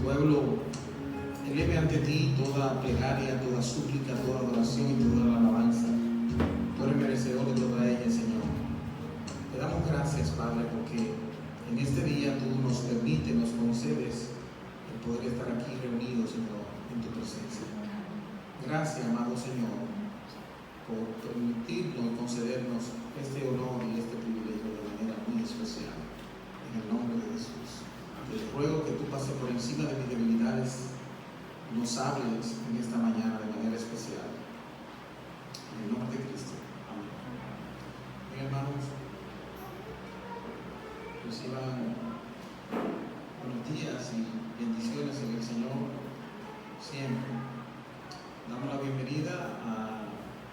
pueblo eleve ante ti toda plegaria, toda súplica, toda adoración y toda alabanza. Tú eres merecedor de toda ella, Señor. Te damos gracias, Padre, porque en este día tú nos permites, nos concedes el poder estar aquí reunidos, Señor, en tu presencia. Gracias, amado Señor, por permitirnos y concedernos este honor y este privilegio de manera muy especial. En el nombre de Jesús. Te ruego que tú pases por encima de mis debilidades, nos hables en esta mañana de manera especial. En el nombre de Cristo. Amén. Bien, hermanos, reciban buenos días y bendiciones en el Señor siempre. Damos la bienvenida a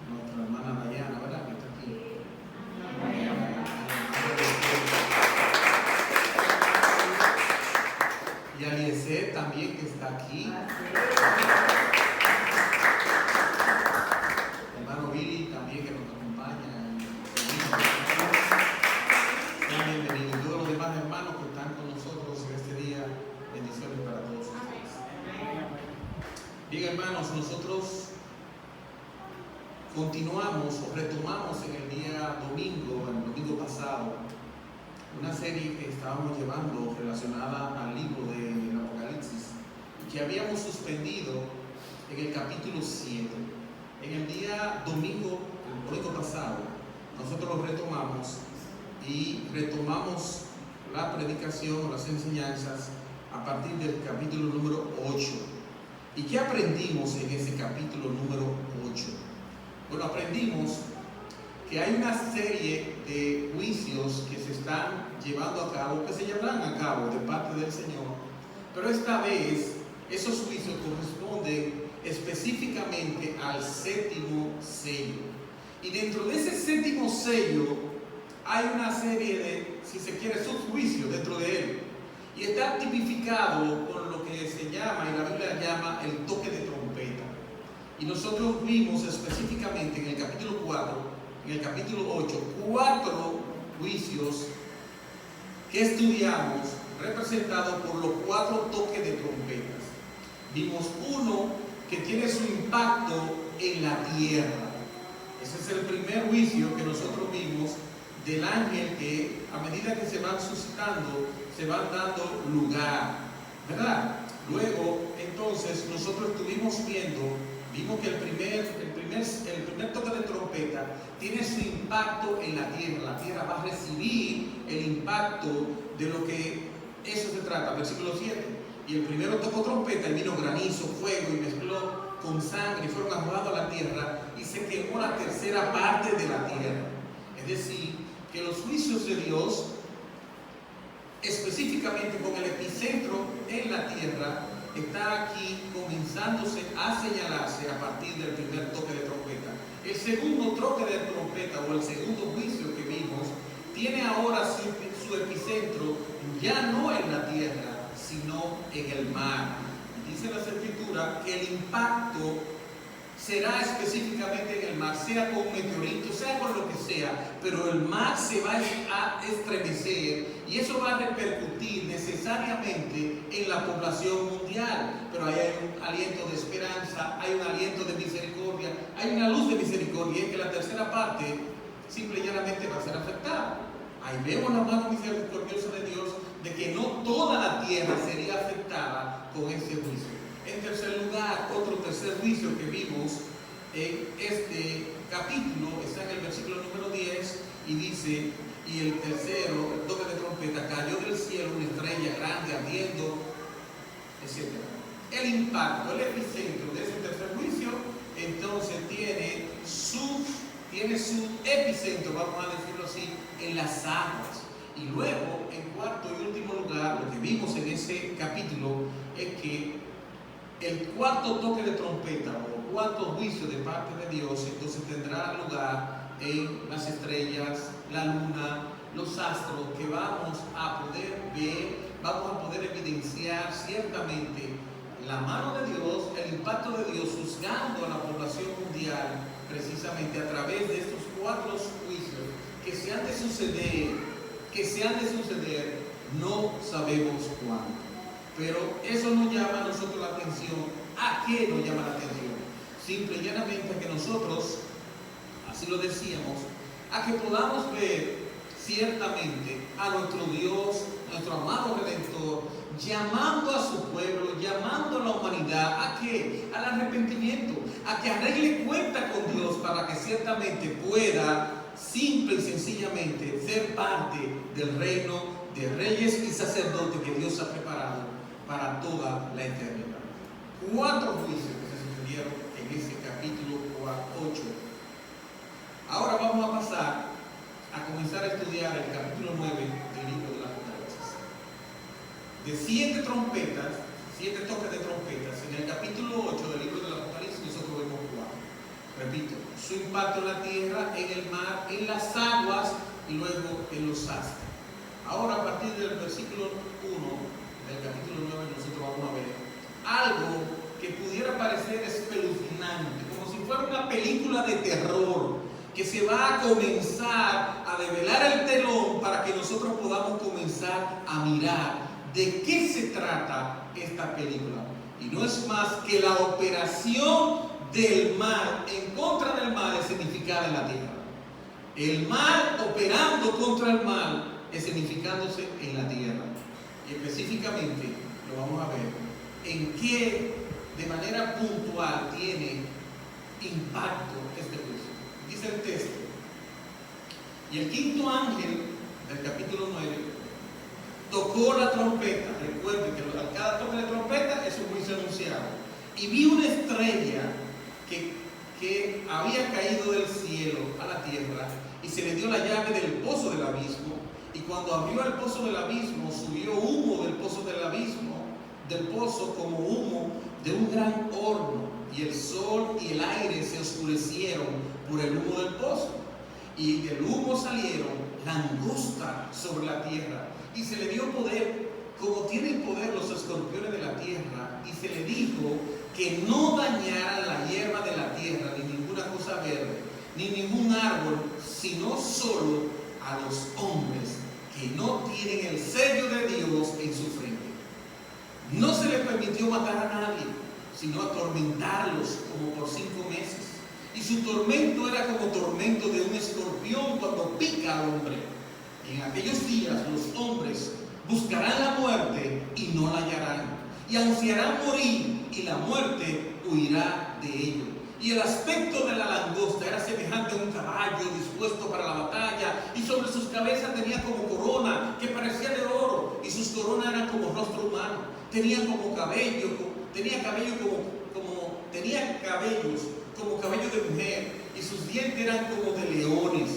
nuestra hermana Dayana, ¿verdad? Que está aquí. Y a Eliezer también, que está aquí. Hermano Billy también, que nos acompaña. Sean bienvenidos. Y todos los demás hermanos que están con nosotros en este día, bendiciones para todos ustedes. Bien, hermanos, nosotros continuamos o retomamos en el día domingo, el domingo pasado, una serie que estábamos llevando relacionada al libro del Apocalipsis y que habíamos suspendido en el capítulo 7. En el día domingo, el domingo pasado, nosotros lo retomamos y retomamos la predicación o las enseñanzas a partir del capítulo número 8. ¿Y qué aprendimos en ese capítulo número 8? Bueno, aprendimos que hay una serie de juicios que se están llevando a cabo, que se llevarán a cabo de parte del Señor, pero esta vez esos juicios corresponden específicamente al séptimo sello. Y dentro de ese séptimo sello hay una serie de, si se quiere, subjuicios dentro de él. Y está tipificado con lo que se llama, y la Biblia llama, el toque de trompeta. Y nosotros vimos específicamente en el capítulo 4, en el capítulo 8, 4 juicios que estudiamos representados por los 4 toques de trompetas. Vimos uno que tiene su impacto en la tierra. Ese es el primer juicio que nosotros vimos del ángel que a medida que se van suscitando, se van dando lugar, ¿verdad? Luego, entonces, nosotros estuvimos vimos que el primer toque de trompeta tiene su impacto en la tierra. La tierra va a recibir el impacto de lo que eso se trata. Versículo 7. Y el primero tocó trompeta y vino granizo, fuego y mezcló con sangre y fueron arrojados a la tierra y se quemó la tercera parte de la tierra. Es decir, que los juicios de Dios, específicamente con el epicentro en la tierra, está aquí comenzándose a señalarse a partir del primer toque de trompeta. El segundo toque de trompeta o el segundo juicio que vimos tiene ahora su epicentro ya no en la tierra, sino en el mar. Y dice la Escritura que el impacto será específicamente en el mar, sea con un meteorito, sea con lo que sea, pero el mar se va a estremecer y eso va a repercutir necesariamente en la población mundial. Pero ahí hay un aliento de esperanza, hay un aliento de misericordia, hay una luz de misericordia, y es que la tercera parte simple y llanamente va a ser afectada. Ahí vemos la mano misericordiosa de Dios de que no toda la tierra sería afectada con ese juicio. En tercer lugar, otro tercer juicio que vimos en este capítulo está en el versículo número 10 y dice: y el tercero, el toque de trompeta, cayó del cielo una estrella grande ardiendo, etc. El impacto, el epicentro de ese tercer juicio, entonces tiene su epicentro, vamos a decirlo así, en las aguas. Y luego, en cuarto y último lugar, lo que vimos en ese capítulo es que el cuarto toque de trompeta o cuarto juicio de parte de Dios entonces tendrá lugar en las estrellas, la luna, los astros, que vamos a poder ver, vamos a poder evidenciar ciertamente la mano de Dios, el impacto de Dios juzgando a la población mundial precisamente a través de estos 4 juicios que se han de suceder, no sabemos cuándo. Pero eso no llama a nosotros la atención. ¿A qué nos llama la atención? Simple y llanamente a que nosotros, así lo decíamos, a que podamos ver ciertamente a nuestro Dios, nuestro amado Redentor, llamando a su pueblo, llamando a la humanidad, ¿a qué? Al arrepentimiento, a que arregle cuenta con Dios para que ciertamente pueda, simple y sencillamente, ser parte del reino de reyes y sacerdotes que Dios ha preparado para toda la eternidad. 4 juicios que se sucedieron en ese capítulo 8. Ahora vamos a pasar a comenzar a estudiar el capítulo 9 del libro de Apocalipsis. De 7 trompetas, 7 toques de trompetas, en el capítulo 8 del libro del Apocalipsis nosotros vemos 4. Repito, su impacto en la tierra, en el mar, en las aguas y luego en los astros. Ahora a partir del versículo 1 del capítulo 9 nosotros vamos a ver algo que pudiera parecer espeluznante, como si fuera una película de terror, que se va a comenzar a develar el telón para que nosotros podamos comenzar a mirar de qué se trata esta película. Y no es más que la operación del mal en contra del mal escenificada en la tierra. El mal operando contra el mal escenificándose en la tierra. Y específicamente lo vamos a ver en qué de manera puntual tiene impacto este juicio. Dice el texto: y el quinto ángel del capítulo 9 tocó la trompeta. Recuerden que a cada toque de trompeta es un juicio anunciado. Y vi una estrella que había caído del cielo a la tierra, y se le dio la llave del pozo del abismo. Y cuando abrió el pozo del abismo, subió humo del pozo del abismo, del pozo, como humo de un gran horno, y el sol y el aire se oscurecieron por el humo del pozo, y del humo salieron langostas sobre la tierra, y se le dio poder, como tienen poder los escorpiones de la tierra, y se le dijo que no dañaran la hierba de la tierra, ni ninguna cosa verde, ni ningún árbol, sino solo a los hombres que no tienen el sello de Dios en su frente. No se le permitió matar a nadie, sino atormentarlos como por 5 meses. Y su tormento era como tormento de un escorpión cuando pica al hombre. Y en aquellos días los hombres buscarán la muerte y no la hallarán, y ansiarán morir, y la muerte huirá de ellos. Y el aspecto de la langosta era semejante a un caballo dispuesto para la batalla, y sobre sus cabezas tenía como corona que parecía de oro, y sus coronas eran como rostro humano. Tenía como cabello, tenía cabellos como cabello de mujer, y sus dientes eran como de leones,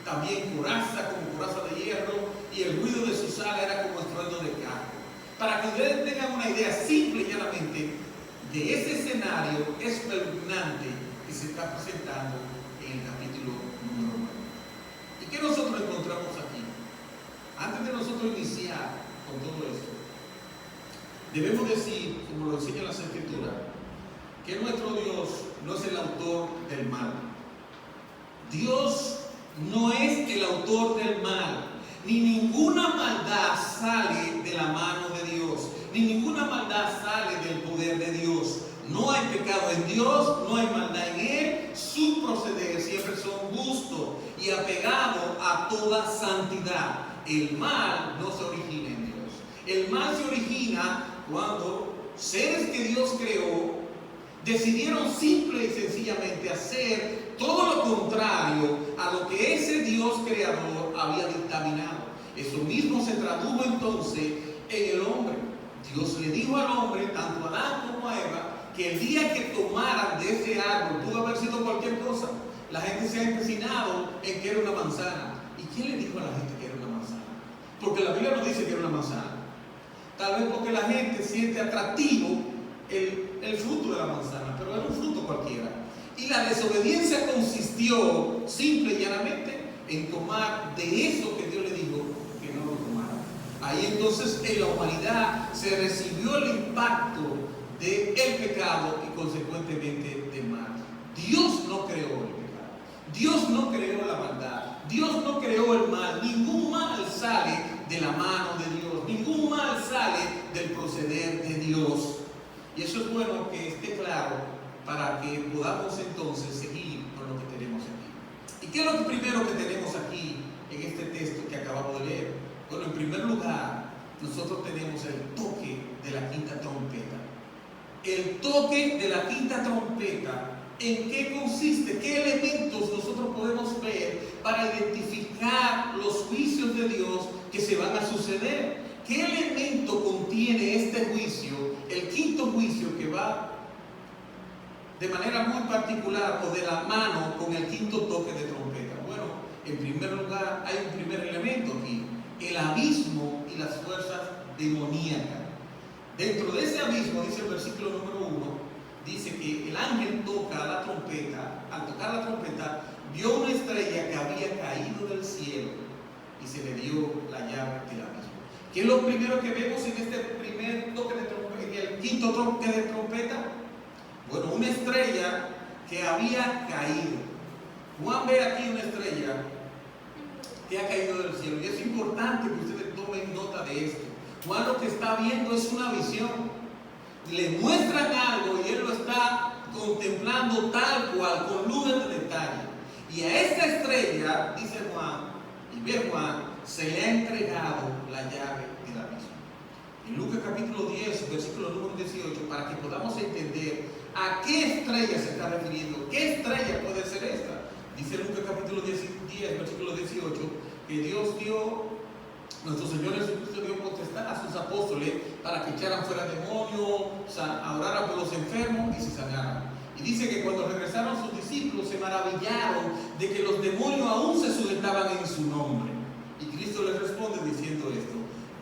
también coraza como coraza de hierro, y el ruido de sus alas era como estruendo de carro. Para que ustedes tengan una idea simple y llanamente de ese escenario espeluznante que se está presentando en el capítulo número 9. ¿Y qué nosotros encontramos aquí? Antes de nosotros iniciar con todo esto, debemos decir, como lo enseña las Escrituras, que nuestro Dios no es el autor del mal. Dios no es el autor del mal, ni ninguna maldad sale de la mano de Dios, ni ninguna maldad sale del poder de Dios. No hay pecado en Dios, no hay maldad en Él. Sus procederes siempre son justos y apegados a toda santidad. El mal no se origina en Dios. El mal se origina cuando seres que Dios creó decidieron simple y sencillamente hacer todo lo contrario a lo que ese Dios creador había dictaminado. Eso mismo se tradujo entonces en el hombre. Dios le dijo al hombre, tanto a Adán como a Eva, que el día que tomaran de ese árbol, pudo haber sido cualquier cosa. La gente se ha empecinado en que era una manzana. ¿Y quién le dijo a la gente que era una manzana? Porque la Biblia no dice que era una manzana. Tal vez porque la gente siente atractivo el fruto de la manzana, pero era un fruto cualquiera. Y la desobediencia consistió simple y llanamente en tomar de eso que Dios le dijo que no lo tomara. Ahí entonces en la humanidad se recibió el impacto del pecado y consecuentemente del mal. Dios no creó el pecado, Dios no creó la maldad, Dios no creó el mal. Ningún mal sale de la mano de Dios, ningún mal sale del proceder de Dios. Y eso es bueno que esté claro para que podamos entonces seguir con lo que tenemos aquí. ¿Y qué es lo primero que tenemos aquí en este texto que acabamos de leer? Bueno, en primer lugar, nosotros tenemos el toque de la quinta trompeta. El toque de la quinta trompeta, ¿en qué consiste? ¿Qué elementos nosotros podemos ver para identificar los juicios de Dios que se van a suceder? ¿Qué elemento contiene este juicio, el quinto juicio que va de manera muy particular o de la mano con el quinto toque de trompeta? Bueno, en primer lugar hay un primer elemento aquí, el abismo y las fuerzas demoníacas. Dentro de ese abismo, dice el versículo número 1, dice que el ángel toca la trompeta. Al tocar la trompeta, vio una estrella que había caído del cielo y se le dio la llave del abismo. ¿Qué es lo primero que vemos en este primer toque de trompeta, en el quinto toque de trompeta? Bueno, una estrella que había caído. Juan ve aquí una estrella que ha caído del cielo, y es importante que ustedes tomen nota de esto. Juan lo que está viendo es una visión. Le muestran algo y él lo está contemplando tal cual, con luces de detalle. Y a esta estrella, dice Juan, y ve Juan, se le ha entregado la llave del abismo. En Lucas capítulo 10, versículo número 18, para que podamos entender a qué estrella se está refiriendo, qué estrella puede ser esta. Dice Lucas capítulo 10, versículo 18, que Dios dio, nuestro Señor Jesucristo dio potestad a sus apóstoles para que echaran fuera demonios, oraran por los enfermos y se sanaran. Y dice que cuando regresaron sus discípulos se maravillaron de que los demonios aún se sujetaban en su nombre. Y Cristo les responde diciendo esto: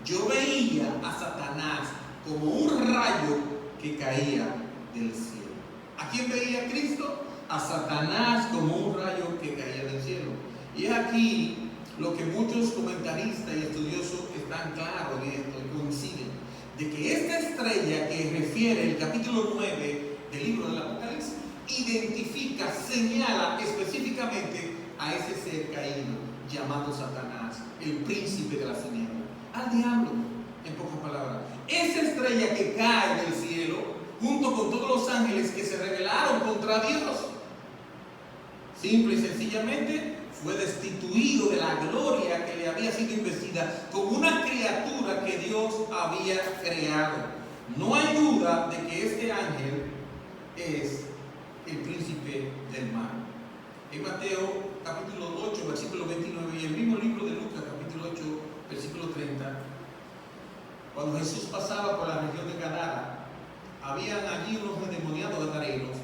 yo veía a Satanás como un rayo que caía del cielo. ¿A quién veía Cristo? A Satanás como un rayo que caía del cielo. Y es aquí lo que muchos comentaristas y estudiosos están claros en esto y coinciden, de que esta estrella que refiere el capítulo 9 del libro del Apocalipsis identifica, señala específicamente a ese ser caído llamado Satanás, el príncipe de la tiniebla, al diablo, en pocas palabras. Esa estrella que cae del cielo, junto con todos los ángeles que se rebelaron contra Dios, simple y sencillamente fue destituido de la gloria que le había sido investida como una criatura que Dios había creado. No hay duda de que este ángel es el príncipe del mal. En Mateo capítulo 8, versículo 29, y el mismo libro de Lucas capítulo 8, versículo 30, cuando Jesús pasaba por la región de Gadara, habían allí unos endemoniados gadarenos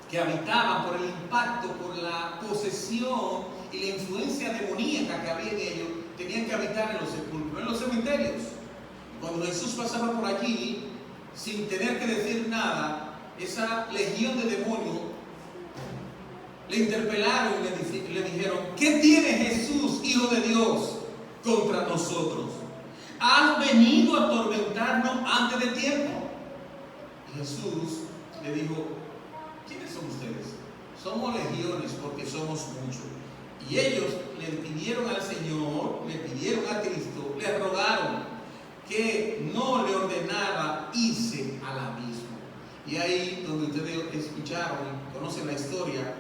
que habitaban por el impacto, por la posesión y la influencia demoníaca que había en ellos, tenían que habitar en los sepulcros, en los cementerios. Cuando Jesús pasaba por allí, sin tener que decir nada, esa legión de demonios le interpelaron y le dijeron: ¿qué tiene Jesús, Hijo de Dios, contra nosotros? ¿Has venido a atormentarnos antes de tiempo? Y Jesús le dijo: ¿quiénes son ustedes? Somos legiones porque somos muchos. Y ellos le pidieron al Señor, le pidieron a Cristo, le rogaron que no le ordenara irse al abismo. Y ahí donde ustedes escucharon y conocen la historia,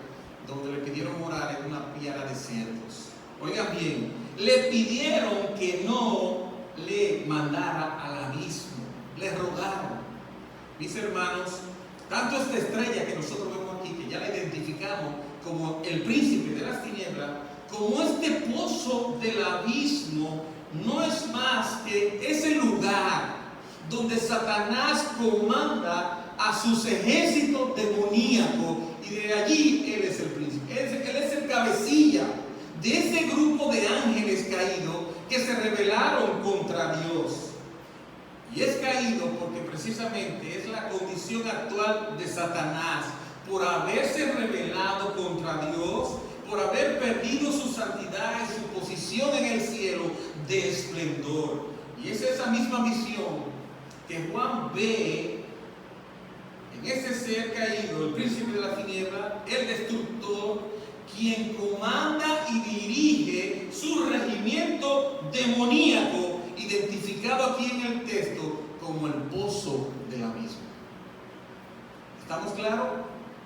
donde le pidieron morar en una piara de cerdos. Oigan bien, le pidieron que no le mandara al abismo, le rogaron. Mis hermanos, tanto esta estrella que nosotros vemos aquí, que ya la identificamos como el príncipe de las tinieblas, como este pozo del abismo, no es más que ese lugar donde Satanás comanda a sus ejércitos demoníacos, y de allí él es el príncipe, él es el cabecilla de ese grupo de ángeles caídos que se rebelaron contra Dios. Y es caído porque precisamente es la condición actual de Satanás, por haberse rebelado contra Dios, por haber perdido su santidad y su posición en el cielo de esplendor. Y es esa misma visión que Juan ve en ese ser caído, el príncipe de la tiniebla, el destructor, quien comanda y dirige su regimiento demoníaco, identificado aquí en el texto como el pozo del abismo. ¿Estamos claros?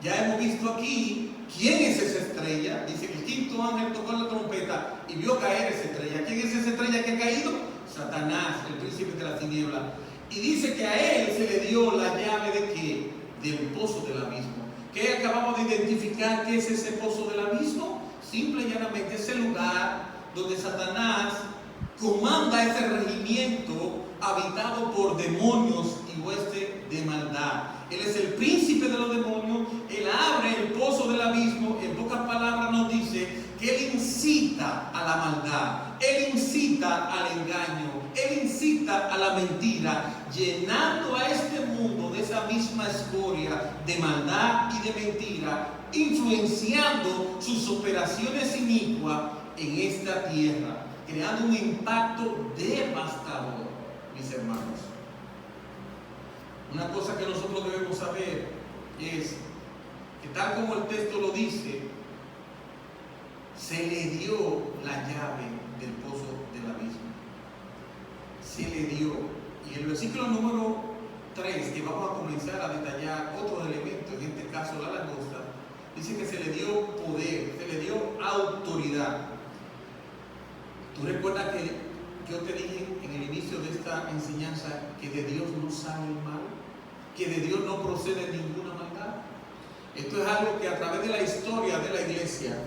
Ya hemos visto aquí quién es esa estrella. Dice que el quinto ángel tocó la trompeta y vio caer esa estrella. ¿Quién es esa estrella que ha caído? Satanás, el príncipe de la tiniebla. Y dice que a él se le dio la llave de ¿qué? Del pozo del abismo. ¿Qué acabamos de identificar? ¿Qué es ese pozo del abismo? Simple y llanamente ese lugar donde Satanás comanda ese regimiento habitado por demonios y hueste de maldad. Él es el príncipe de los demonios. Él abre el pozo del abismo. En pocas palabras nos dice que él incita a la maldad, él incita al engaño, él incita a la mentira, llenando a este mundo de esa misma escoria de maldad y de mentira, influenciando sus operaciones inicuas en esta tierra, creando un impacto devastador, mis hermanos. Una cosa que nosotros debemos saber es que, tal como el texto lo dice, se le dio la llave del pozo del abismo. Se le dio. Y el versículo número 3, que vamos a comenzar a detallar otros elementos, en este caso la langosta, dice que se le dio poder, se le dio autoridad. ¿Tú recuerdas que yo te dije en el inicio de esta enseñanza que de Dios no sale el mal? Que de Dios no procede ninguna maldad. Esto es algo que a través de la historia de la iglesia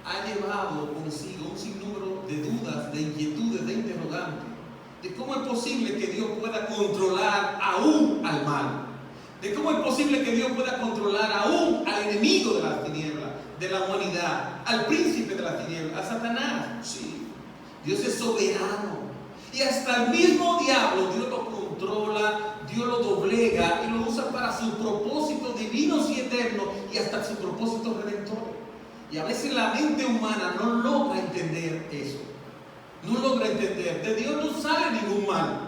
ha llevado consigo un sinnúmero de dudas, de inquietudes, de interrogantes, de cómo es posible que Dios pueda controlar aún al mal, de cómo es posible que Dios pueda controlar aún al enemigo de las tinieblas, de la humanidad, al príncipe de las tinieblas, a Satanás. Sí, Dios es soberano y hasta el mismo diablo Dios lo controla, Dios lo doblega y lo usa para sus propósitos divinos y eternos y hasta sus propósitos redentores. Y a veces la mente humana no logra entender eso. No logra entender. De Dios no sale ningún mal.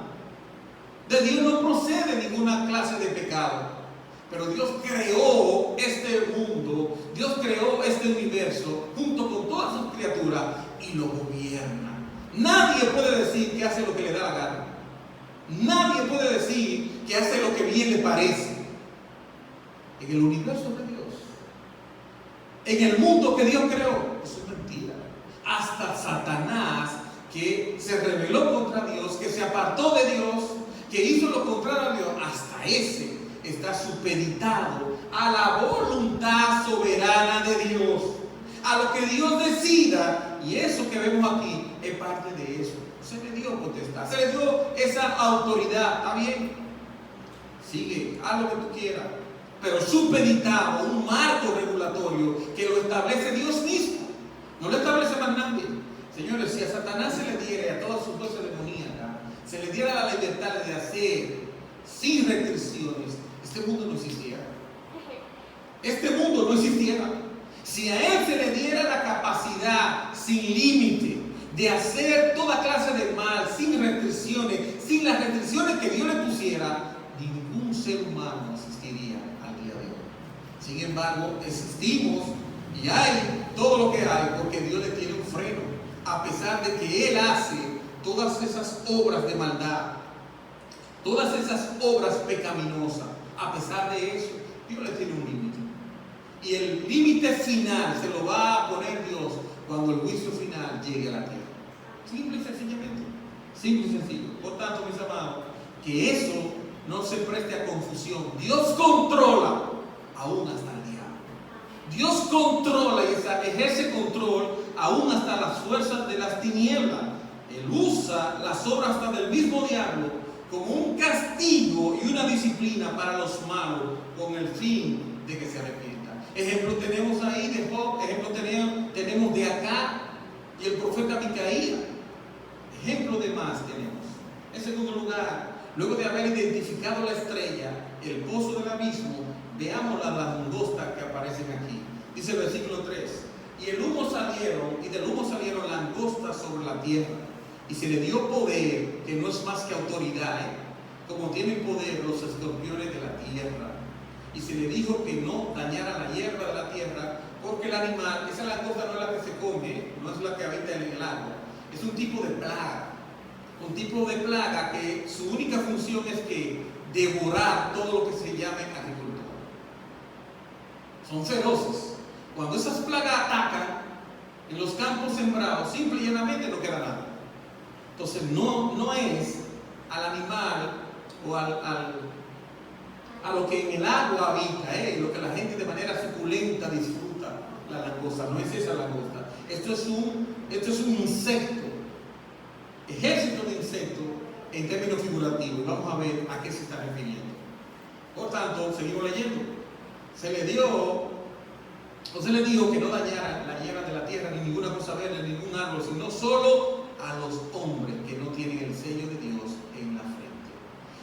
De Dios no procede ninguna clase de pecado. Pero Dios creó este mundo, Dios creó este universo junto con todas sus criaturas y lo gobierna. Nadie puede decir que hace lo que le da la gana. Nadie puede decir que hace lo que bien le parece. En el universo de Dios, en el mundo que Dios creó, eso es mentira. Hasta Satanás, que se rebeló contra Dios, que se apartó de Dios, que hizo lo contrario a Dios, hasta ese está supeditado a la voluntad soberana de Dios, a lo que Dios decida. Y eso que vemos aquí es parte de eso. Se le dio potestad, se le dio esa autoridad. ¿Está bien? Sigue, haz lo que tú quieras, pero supeditado a un marco regulatorio que lo establece Dios mismo. No lo establece más nadie. Señores, si a Satanás se le diera, y a todas sus fuerzas demoníacas, se le diera la libertad de hacer sin restricciones, este mundo no existiera. Este mundo no existiera. Si a él se le diera la capacidad sin límite de hacer toda clase de mal, sin restricciones, sin las restricciones que Dios le pusiera, ningún ser humano existiría al día de hoy. Sin embargo, existimos y hay todo lo que hay porque Dios le tiene un freno, a pesar de que Él hace todas esas obras de maldad, todas esas obras pecaminosas. A pesar de eso, Dios le tiene un límite. Y el límite final se lo va a poner Dios cuando el juicio final llegue a la tierra. Simple y sencillamente. Simple y sencillo. Por tanto, mis amados, que eso no se preste a confusión. Dios controla aún hasta el diablo. Dios controla y ejerce control aún hasta las fuerzas de las tinieblas. Él usa las obras hasta del mismo diablo como un castigo y una disciplina para los malos, con el fin de que se arrepientan. Ejemplo tenemos ahí de Job, ejemplo tenemos de Acá y el profeta Micaías. Ejemplo de más tenemos. En segundo lugar, luego de haber identificado la estrella, el pozo del abismo, veamos las langostas que aparecen aquí. Dice el versículo 3: y del humo salieron langostas sobre la tierra, y se le dio poder, que no es más que autoridad, como tienen poder los escorpiones de la tierra. Y se le dijo que no dañara la hierba de la tierra, porque el animal, esa langosta no es la que se come, no es la que habita en el agua, es un tipo de plaga. un tipo de plaga que su única función es que devorar todo lo que se llame agricultura. Son feroces. Cuando esas plagas atacan en los campos sembrados, simple y llanamente no queda nada. Entonces no es al animal o a lo que en el agua habita, lo que la gente de manera suculenta disfruta, la langosta. No es esa langosta. Esto es un insecto, ejército de insectos en términos figurativos. Vamos a ver a qué se está refiriendo. Por tanto, seguimos leyendo. Se le dijo que no dañara la hierba de la tierra, ni ninguna cosa verde, ni ningún árbol, sino solo a los hombres que no tienen el sello de Dios en la frente.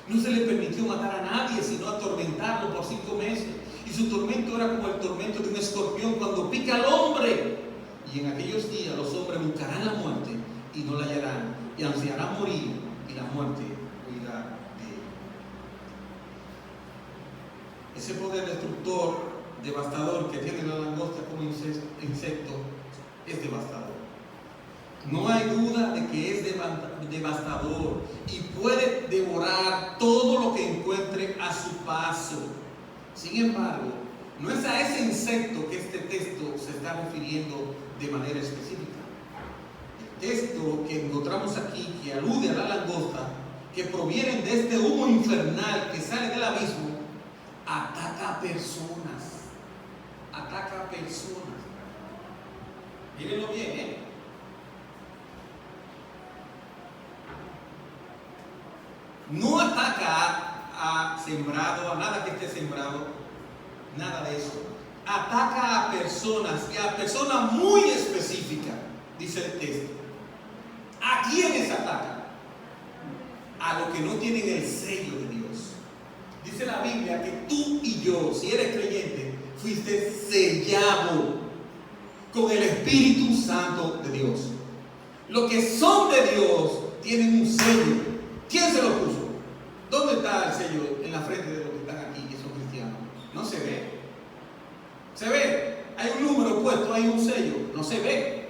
No se le permitió matar a nadie, sino atormentarlo por 5 meses. Y su tormento era como el tormento de un escorpión cuando pica al hombre. Y en aquellos días los hombres buscarán la muerte y no la hallarán, y ansiarán morir, y la muerte huirá de ellos. Ese poder destructor, devastador que tiene la langosta como insecto es devastador. No hay duda de que es devastador y puede devorar todo lo que encuentre a su paso. Sin embargo, no es a ese insecto que este texto se está refiriendo de manera específica. El texto que encontramos aquí, que alude a la langosta, que provienen de este humo infernal que sale del abismo, ataca a personas. Ataca a personas. Mírenlo bien, No ataca a sembrado, a nada que esté sembrado, nada de eso. Ataca a personas, y a personas muy específicas, dice el texto. ¿A quiénes ataca? A los que no tienen el sello de Dios. Dice la Biblia que tú y yo, si eres creyente, fuiste sellado con el Espíritu Santo de Dios. Los que son de Dios tienen un sello. ¿Quién se lo puso? ¿Dónde está el sello en la frente de los que están aquí, que son cristianos? No se ve. ¿Se ve? Hay un número puesto, hay un sello. No se ve.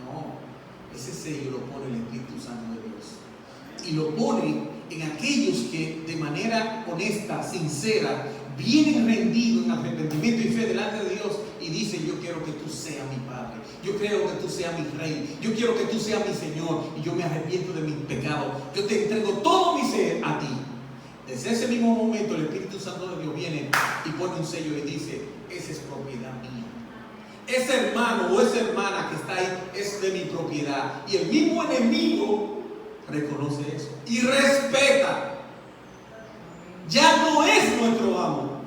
No, ese sello lo pone el Espíritu Santo de Dios. Y lo pone en aquellos que de manera honesta, sincera, vienen rendidos en arrepentimiento y fe delante de Dios y dicen: yo quiero que tú seas mi Padre, yo quiero que tú seas mi Rey, yo quiero que tú seas mi Señor, y yo me arrepiento de mis pecados, yo te entrego todo mi ser a ti. Desde ese mismo momento el Espíritu Santo de Dios viene y pone un sello y dice: esa es propiedad mía, ese hermano o esa hermana que está ahí es de mi propiedad. Y el mismo enemigo reconoce eso y respeta. Ya no es nuestro amo.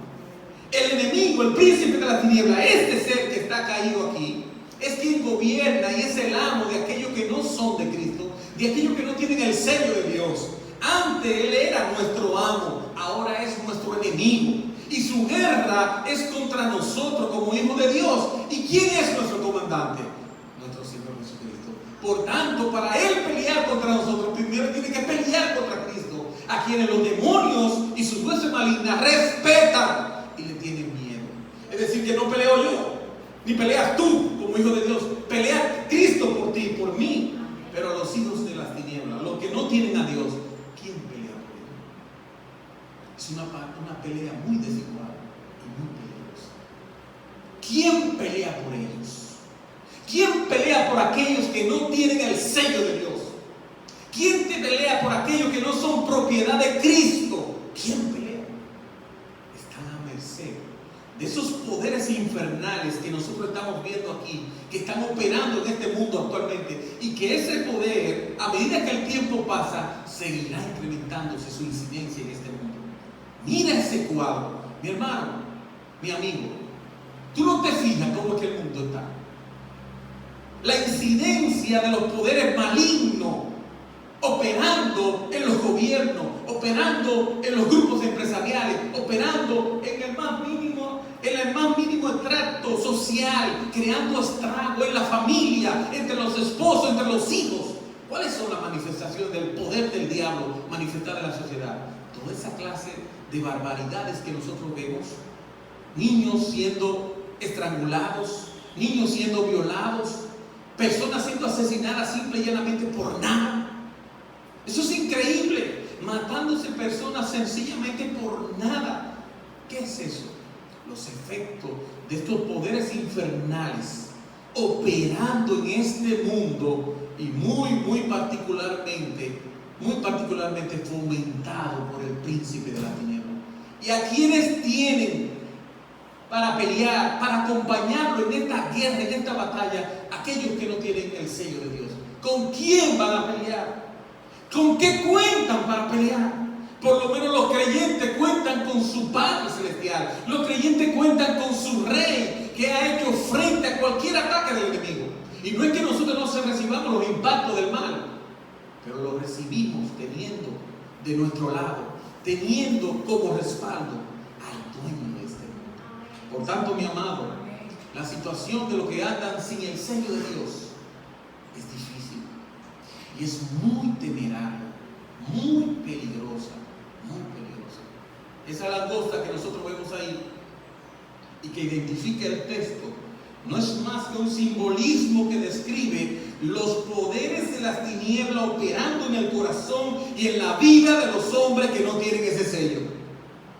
El enemigo, el príncipe de la tiniebla, este ser que está caído aquí, es quien gobierna y es el amo de aquellos que no son de Cristo, de aquellos que no tienen el sello de Dios. Antes él era nuestro amo, ahora es nuestro enemigo. Y su guerra es contra nosotros como hijos de Dios. ¿Y quién es nuestro comandante? Nuestro Señor Jesucristo. Por tanto, para él pelear contra nosotros, primero tiene que pelear contra Cristo, a quienes los demonios y sus huestes malignas respetan y le tienen miedo. Es decir, que no peleo yo, ni peleas tú como hijo de Dios, pelea Cristo por ti, por mí. Pero a los hijos de las tinieblas, los que no tienen a Dios, ¿quién pelea por ellos? Es una pelea muy desigual y muy peligrosa. ¿Quién pelea por ellos? ¿Quién pelea por aquellos que no tienen el sello de Dios? ¿Quién te pelea por aquellos que no son propiedad de Cristo? ¿Quién pelea? Están a merced de esos poderes infernales que nosotros estamos viendo aquí, que están operando en este mundo actualmente, y que ese poder, a medida que el tiempo pasa, seguirá incrementándose su incidencia en este mundo. Mira ese cuadro, mi hermano, mi amigo. Tú no te fijas cómo es que el mundo está. La incidencia de los poderes malignos operando en los gobiernos, operando en los grupos empresariales, operando en el más mínimo extracto social, creando estrago en la familia, entre los esposos, entre los hijos. ¿Cuáles son las manifestaciones del poder del diablo manifestada en la sociedad? Toda esa clase de barbaridades que nosotros vemos. Niños siendo estrangulados, niños siendo violados, personas siendo asesinadas simple y llanamente por nada. Eso es increíble, matándose personas sencillamente por nada. ¿Qué es eso? Los efectos de estos poderes infernales operando en este mundo y muy particularmente fomentado por el príncipe de la tiniebla. Y a quienes tienen para pelear, para acompañarlo en esta guerra, en esta batalla, aquellos que no tienen el sello de Dios. ¿Con quién van a pelear? ¿Con qué cuentan para pelear? Por lo menos los creyentes cuentan con su Padre Celestial. Los creyentes cuentan con su Rey, que ha hecho frente a cualquier ataque del enemigo. Y no es que nosotros no recibamos los impactos del mal, pero lo recibimos teniendo de nuestro lado, teniendo como respaldo al dueño de este mundo. Por tanto, mi amado, la situación de los que andan sin el sello de Dios es difícil y es muy temeraria, muy peligrosa, muy peligrosa. Esa langosta que nosotros vemos ahí y que identifica el texto no es más que un simbolismo que describe los poderes de las tinieblas operando en el corazón y en la vida de los hombres que no tienen ese sello.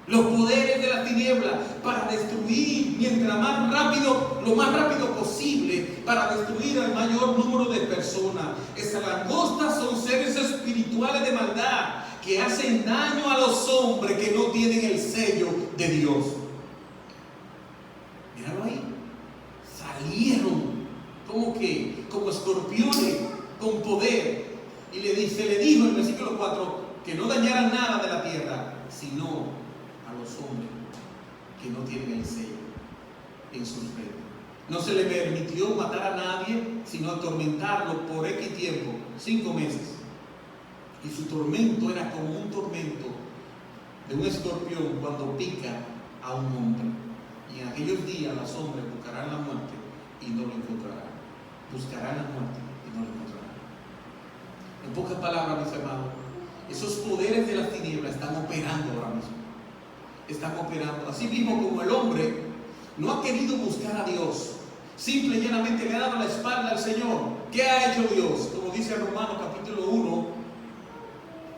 Los poderes de las tinieblas para destruir mientras más rápido, lo más rápido posible, para destruir al mayor número de personas. Esas langostas son seres espirituales de maldad que hacen daño a los hombres que no tienen el sello de Dios. Míralo ahí. Salieron como escorpiones con poder. Y le dijo en el versículo 4 que no dañaran nada de la tierra, sino a los hombres que no tienen el sello en sus redes. No se le permitió matar a nadie, sino atormentarlo por X tiempo, 5 meses. Y su tormento era como un tormento de un escorpión cuando pica a un hombre. Y en aquellos días los hombres buscarán la muerte y no lo encontrarán. Buscarán la muerte y no lo encontrarán. En pocas palabras, mis hermanos, esos poderes de las tinieblas están operando ahora mismo. Están operando. Así mismo como el hombre no ha querido buscar a Dios, simple y llanamente le ha dado la espalda al Señor. ¿Qué ha hecho Dios? Como dice Romanos capítulo 1,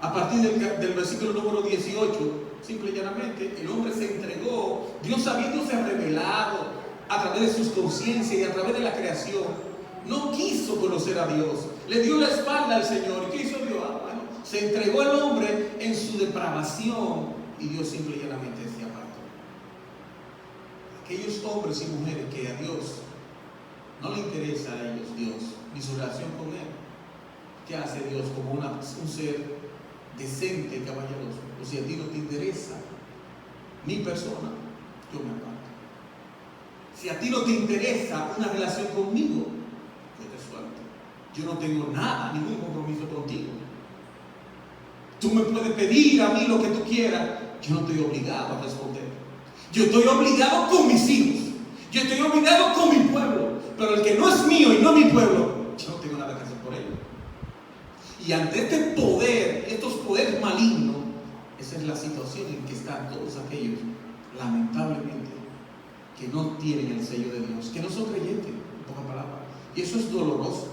a partir del versículo número 18, simple y llanamente el hombre se entregó, Dios habiéndose revelado a través de sus conciencias y a través de la creación, no quiso conocer a Dios, le dio la espalda al Señor. ¿Y qué hizo Dios? Bueno, se entregó el hombre en su depravación y Dios simple y llanamente se apartó. Aquellos hombres y mujeres que a Dios no le interesa a ellos Dios ni su relación con Él, ¿qué hace Dios? Como un ser decente y caballeroso. O si a ti no te interesa mi persona, yo me aparto. Si a ti no te interesa una relación conmigo, yo te suelto. Yo no tengo nada, ningún compromiso contigo. Tú me puedes pedir a mí lo que tú quieras, yo no estoy obligado a responder. Yo estoy obligado con mis hijos, yo estoy obligado con mi pueblo, pero el que no es mío y no mi pueblo, yo no tengo nada que hacer por él. Y ante este poder, estos poderes malignos, esa es la situación en que están todos aquellos, lamentablemente, que no tienen el sello de Dios, que no son creyentes, en pocas palabras. Y eso es doloroso.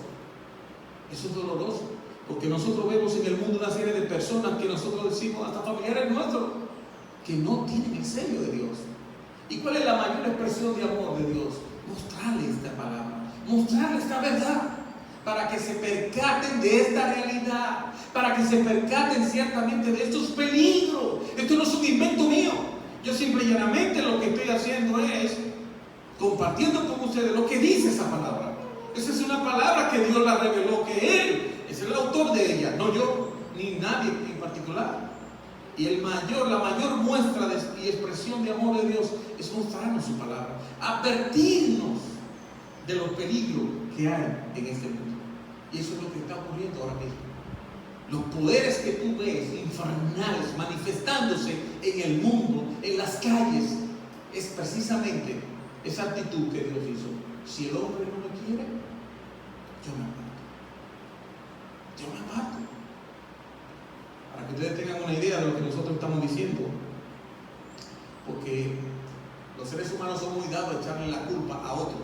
Eso es doloroso, porque nosotros vemos en el mundo una serie de personas que nosotros decimos, hasta familiares nuestros, que no tienen el sello de Dios. ¿Y cuál es la mayor expresión de amor de Dios? Mostrarles esta palabra, mostrarles esta verdad, para que se percaten de esta realidad, para que se percaten ciertamente de estos peligros. Esto no es un invento mío. Yo simple y llanamente lo que estoy haciendo es compartiendo con ustedes lo que dice esa palabra. Esa es una palabra que Dios la reveló, que Él es el autor de ella, no yo, ni nadie en particular. Y la mayor muestra y expresión de amor de Dios es mostrarnos su palabra, advertirnos de los peligros que hay en este mundo. Y eso es lo que está ocurriendo ahora mismo. Los poderes que tú ves infernales manifestándose en el mundo, en las calles, es precisamente esa actitud que Dios hizo. Si el hombre no me quiere, yo me aparto. Yo me aparto. Para que ustedes tengan una idea de lo que nosotros estamos diciendo, porque los seres humanos son muy dados a echarle la culpa a otro,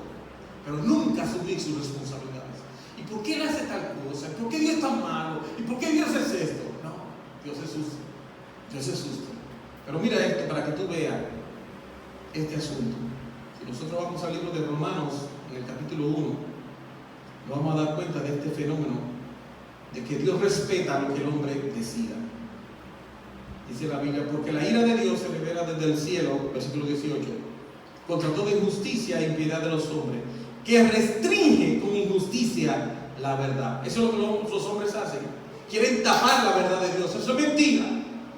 pero nunca asumir sus responsabilidades. ¿Y por qué él hace tal cosa? ¿Y por qué Dios es tan malo? ¿Y por qué Dios es esto? Dios es justo. Dios es justo. Pero mira esto para que tú veas este asunto. Si nosotros vamos al libro de Romanos, en el capítulo 1, nos vamos a dar cuenta de este fenómeno, de que Dios respeta lo que el hombre decida. Dice la Biblia, porque la ira de Dios se revela desde el cielo, versículo 18, contra toda injusticia e impiedad de los hombres, que restringe con injusticia la verdad. Eso es lo que los hombres hacen. Quieren tapar la verdad de Dios. Eso es mentira.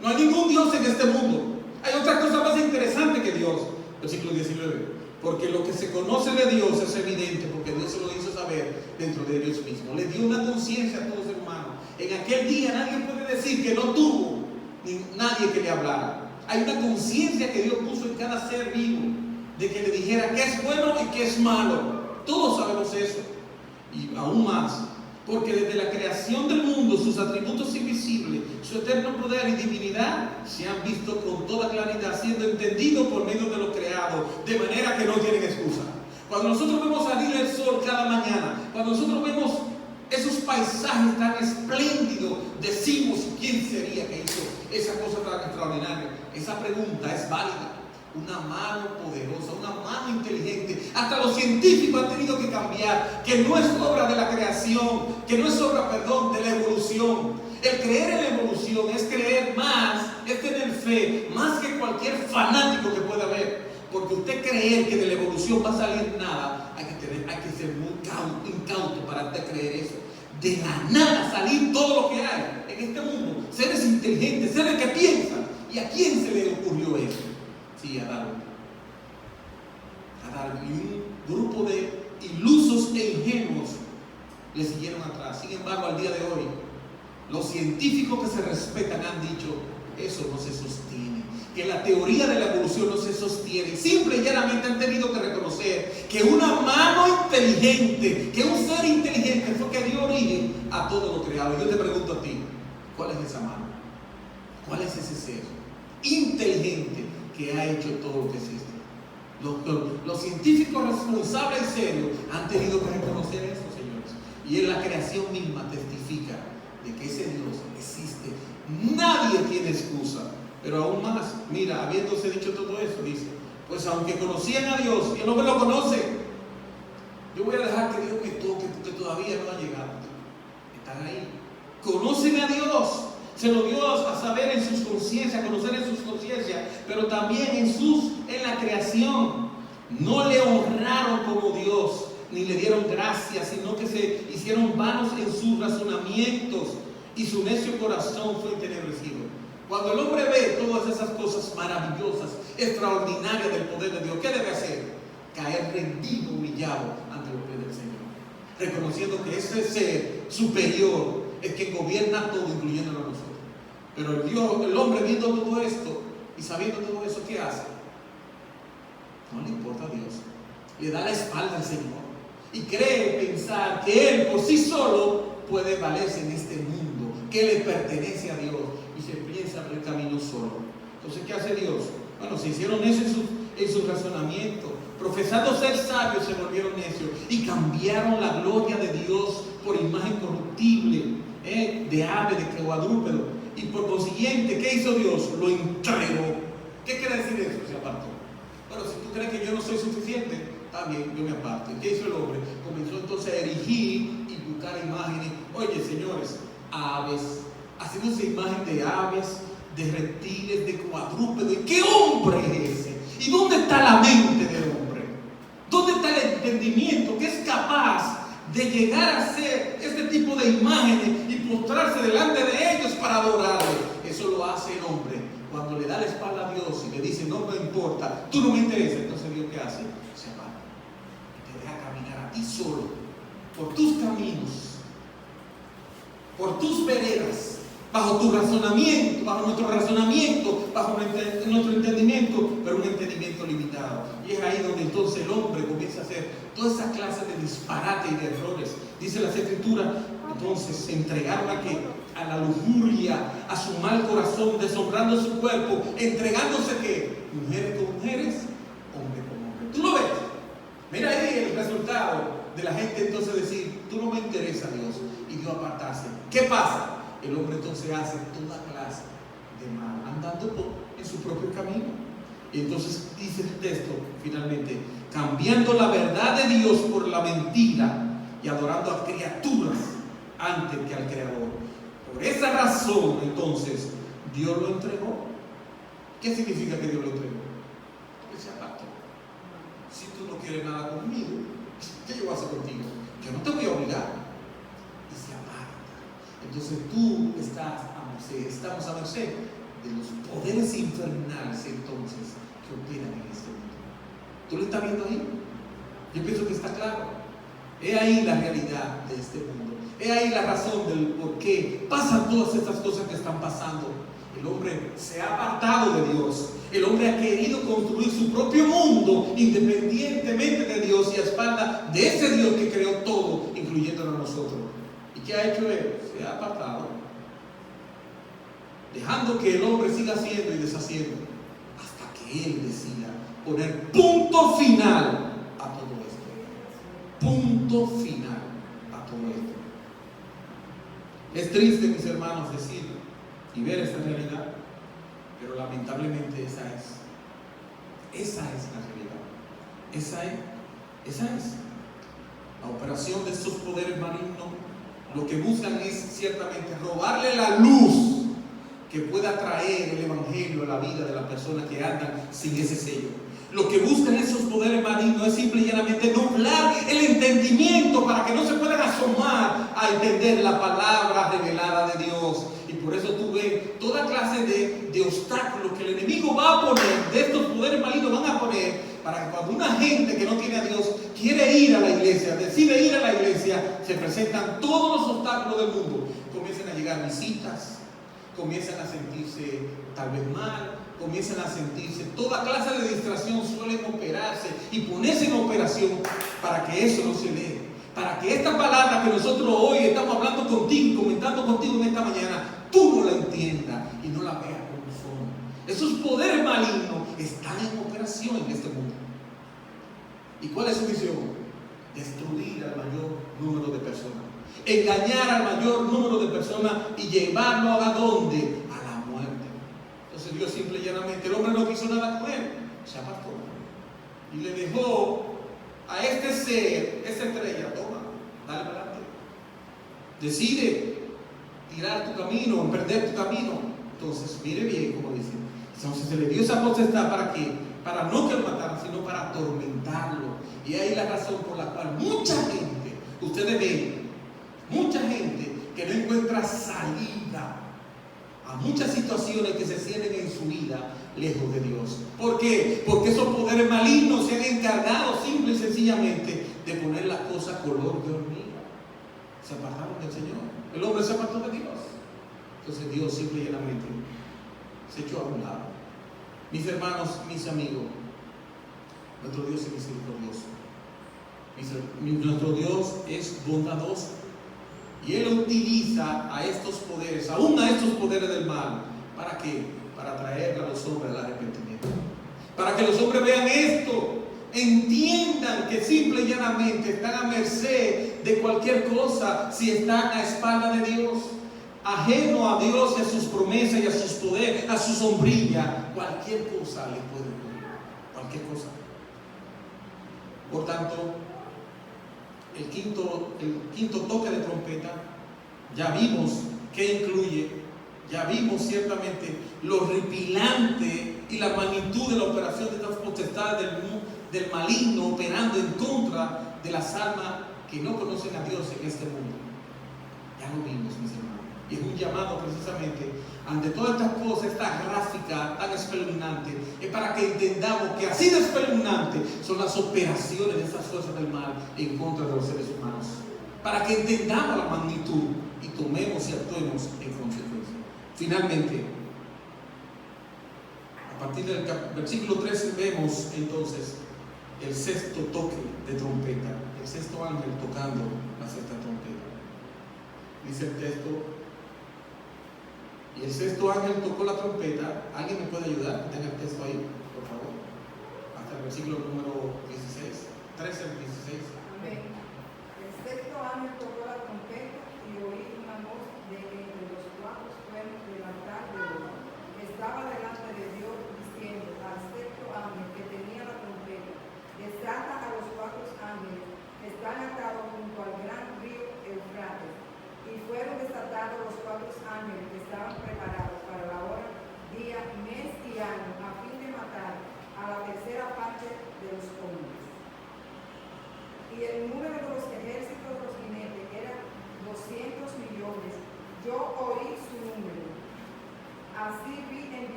No hay ningún Dios en este mundo. Hay otra cosa más interesante que Dios. Versículo 19. Porque lo que se conoce de Dios es evidente, porque Dios se lo hizo saber dentro de Dios mismo. Le dio una conciencia a todo ser humano. En aquel día nadie puede decir que no tuvo ni nadie que le hablara. Hay una conciencia que Dios puso en cada ser vivo, de que le dijera qué es bueno y qué es malo. Todos sabemos eso. Y aún más, porque desde la creación del mundo sus atributos invisibles, su eterno poder y divinidad se han visto con toda claridad, siendo entendidos por medio de lo creado, de manera que no tienen excusa. Cuando nosotros vemos salir el sol cada mañana, cuando nosotros vemos esos paisajes tan espléndidos, decimos, ¿quién sería que hizo esa cosa tan extraordinaria? Esa pregunta es válida. Una mano poderosa, una mano inteligente. Hasta los científicos han tenido que cambiar, que no es obra de la creación, que no es obra, de la evolución. El creer en la evolución es creer más, es tener fe, más que cualquier fanático que pueda haber. Porque usted creer que de la evolución va a salir nada, hay que ser muy incauto para usted creer eso. De la nada salir todo lo que hay en este mundo. Seres inteligentes, seres que piensan. ¿Y a quién se le ocurrió eso? Sí, a Darwin. Y un grupo de ilusos e ingenuos le siguieron atrás. Sin embargo, al día de hoy, los científicos que se respetan han dicho, eso no se sostiene, que la teoría de la evolución no se sostiene. Simple y llanamente han tenido que reconocer que una mano inteligente, que un ser inteligente fue que dio origen a todo lo creado. Yo te pregunto a ti, ¿cuál es esa mano? ¿Cuál es ese ser inteligente que ha hecho todo lo que existe? Los científicos responsables y serios han tenido que reconocer eso, señores. Y en la creación misma testifica de que ese Dios existe. Nadie tiene excusa. Pero aún más, mira, habiéndose dicho todo eso, dice, pues aunque conocían a Dios, y el hombre lo conoce, yo voy a dejar que Dios me toque porque todavía no ha llegado. Están ahí. Conocen a Dios. Se lo dio a saber en sus conciencias, a conocer en sus conciencias, pero también en la creación. No le honraron como Dios, ni le dieron gracias, sino que se hicieron vanos en sus razonamientos, y su necio corazón fue entenebrecido. Cuando el hombre ve todas esas cosas maravillosas, extraordinarias del poder de Dios, ¿qué debe hacer? Caer rendido, humillado ante los pies del Señor, reconociendo que ese ser superior es quien gobierna todo, incluyéndolo a nosotros. Pero el hombre viendo todo esto y sabiendo todo eso, ¿qué hace? No le importa a Dios. Le da la espalda al Señor y cree pensar que Él por sí solo puede valerse en este mundo, que le pertenece a Dios, y se piensa en el camino solo. Entonces, ¿qué hace Dios? Bueno, se hicieron eso en su razonamiento. Profesando ser sabios, se volvieron necios y cambiaron la gloria de Dios por imagen corruptible, de ave, de cuadrúpedo. Y por consiguiente, ¿qué hizo Dios? Lo entregó. ¿Qué quiere decir eso? Se apartó. Bueno, si tú crees que yo no soy suficiente, también yo me aparto. ¿Qué hizo el hombre? Comenzó entonces a erigir y buscar imágenes. Oye, señores, aves, haciéndose imagen de aves, de reptiles, de cuadrúpedos. ¿Y qué hombre es ese? ¿Y dónde está la mente del hombre? ¿Dónde está el entendimiento que es capaz de llegar a hacer este tipo de imágenes y postrarse delante de ellos para adorarle? Eso lo hace el hombre cuando le da la espalda a Dios y le dice, no me importa, tú no me interesas. Entonces Dios, ¿qué hace? Se va y te deja caminar a ti solo por tus caminos, por tus veredas, bajo tu razonamiento, bajo nuestro razonamiento, bajo nuestro entendimiento, pero un entendimiento limitado. Y es ahí donde entonces el hombre comienza a hacer toda esa clase de disparate y de errores. Dice las Escrituras, entonces se entregaron a la lujuria, a su mal corazón, deshonrando su cuerpo, entregándose ¿qué? Mujeres con mujeres, hombre con hombre. ¿Tú lo ves? Mira ahí el resultado de la gente entonces decir, tú no me interesa, Dios, y Dios apartarse. ¿Qué pasa? el hombre entonces hace toda clase de mal, andando en su propio camino. Y entonces dice el texto, finalmente, cambiando la verdad de Dios por la mentira y adorando a criaturas antes que al Creador. Por esa razón, entonces, Dios lo entregó. ¿Qué significa que Dios lo entregó? Que se apartó. Si tú no quieres nada conmigo, ¿qué yo voy a hacer contigo? Yo no te voy a obligar. Y se aparta. Entonces tú estás a merced, estamos a merced de los poderes infernales entonces que operan en este mundo. ¿Tú lo estás viendo ahí? Yo pienso que está claro. He ahí la realidad de este mundo. He ahí la razón del por qué pasan todas estas cosas que están pasando. El hombre se ha apartado de Dios. El hombre ha querido construir su propio mundo independientemente de Dios y a espaldas de ese Dios que creó todo, incluyéndonos a nosotros. ¿Y qué ha hecho él? Se ha apartado, dejando que el hombre siga haciendo y deshaciendo hasta que él decida poner punto final a todo esto. Punto final a todo esto. Es triste, mis hermanos, decir y ver esta realidad, pero lamentablemente esa es la realidad. Esa es la operación de estos poderes malignos. Lo que buscan es ciertamente robarle la luz que pueda traer el evangelio a la vida de las personas que andan sin ese sello. Lo que buscan esos poderes malignos es simple y llanamente nublar el entendimiento para que no se puedan asomar a entender la palabra revelada de Dios. Y por eso tú ves toda clase de obstáculos que el enemigo va a poner, de estos poderes malignos van a poner, para que cuando una gente que no tiene a Dios quiere ir a la iglesia, decide ir a la iglesia, se presentan todos los obstáculos del mundo. Comienzan a llegar visitas, comienzan a sentirse tal vez mal, comienzan a sentirse, toda clase de distracción suelen operarse y ponerse en operación para que eso no se dé. Para que esta palabra que nosotros hoy estamos hablando contigo, comentando contigo en esta mañana, tú no la entiendas y no la veas como son. Esos poderes malignos están en operación en este mundo. ¿Y cuál es su misión? Destruir al mayor número de personas, engañar al mayor número de personas y llevarlo ¿a dónde? A la muerte. Entonces Dios simple y llanamente, el hombre no quiso nada con él, se apartó y le dejó a este ser, esta estrella, toma, dale para adelante. Decide tirar tu camino, emprender tu camino. Entonces, mire bien como dice. Entonces se le dio esa potestad para qué? Para no que lo mataran, sino para atormentarlo. Y ahí la razón por la cual mucha gente, ustedes ven, mucha gente que no encuentra salida a muchas situaciones que se sienten en su vida lejos de Dios. ¿Por qué? Porque esos poderes malignos se han encargado simple y sencillamente de poner las cosas color de hormiga. Se apartaron del Señor. El hombre se apartó de Dios. Entonces Dios simple y llanamente se echó a un lado. Mis hermanos, mis amigos, nuestro Dios es misericordioso. Nuestro Dios es bondadoso. Y Él utiliza a estos poderes, aún a estos poderes del mal. ¿Para qué? Para traer a los hombres al arrepentimiento. Para que los hombres vean esto, entiendan que simple y llanamente están a merced de cualquier cosa si están a espalda de Dios, ajeno a Dios y a sus promesas y a sus poderes, a su sombrilla. Cualquier cosa le puede ocurrir, cualquier cosa. Por tanto, el quinto toque de trompeta, ya vimos qué incluye, ya vimos ciertamente lo horripilante y la magnitud de la operación de estas potestades del maligno operando en contra de las almas que no conocen a Dios en este mundo. Ya lo vimos, mis hermanos. Y es un llamado precisamente ante todas estas cosas, esta gráfica tan espeluznante, es para que entendamos que así de espeluznante son las operaciones de estas fuerzas del mal en contra de los seres humanos. Para que entendamos la magnitud y tomemos y actuemos en consecuencia. Finalmente, a partir del versículo 13 vemos entonces el sexto toque de trompeta, el sexto ángel tocando la sexta trompeta. Dice el texto: y el sexto ángel tocó la trompeta. ¿Alguien me puede ayudar? Que tenga el texto ahí, por favor. Hasta el versículo número 16, 13 al 16. Amén. El sexto ángel tocó la trompeta y oí una voz de entre los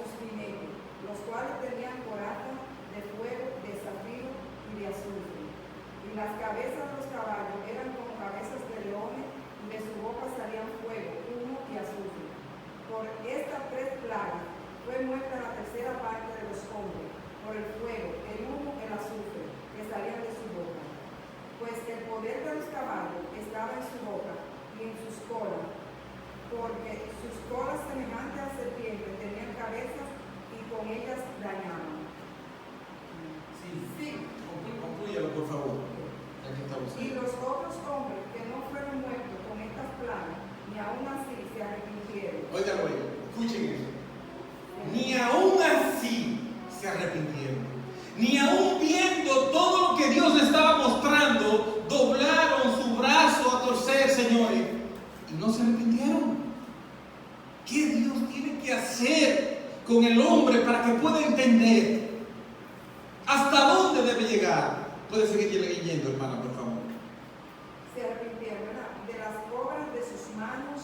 sus jinetes, los cuales tenían coraza de fuego, de zafiro y de azufre. Y las cabezas de los caballos eran como cabezas de leones, y de su boca salían fuego, humo y azufre. Por estas tres plagas fue muerta la tercera parte de los hombres, por el fuego, el humo, el azufre, que salían de su boca. Pues el poder de los caballos estaba en su boca y en sus colas, porque sus colas semejantes a serpientes tenían cabezas y con ellas dañaban. Sí. Conclúyalo, por favor. Ya que estamos ahí. Y los otros hombres que no fueron muertos con estas plagas, ni aún así se arrepintieron. Óigalo, escuchen eso. Ni aún así se arrepintieron. Ni aún viendo todo lo que Dios les estaba mostrando, doblaron su brazo a torcer, señores, y no se arrepintieron. ¿Qué Dios tiene que hacer con el hombre para que pueda entender hasta dónde debe llegar? Puede seguir leyendo, hermana, por favor. Se arrepintieron, ¿verdad? De las obras de sus manos,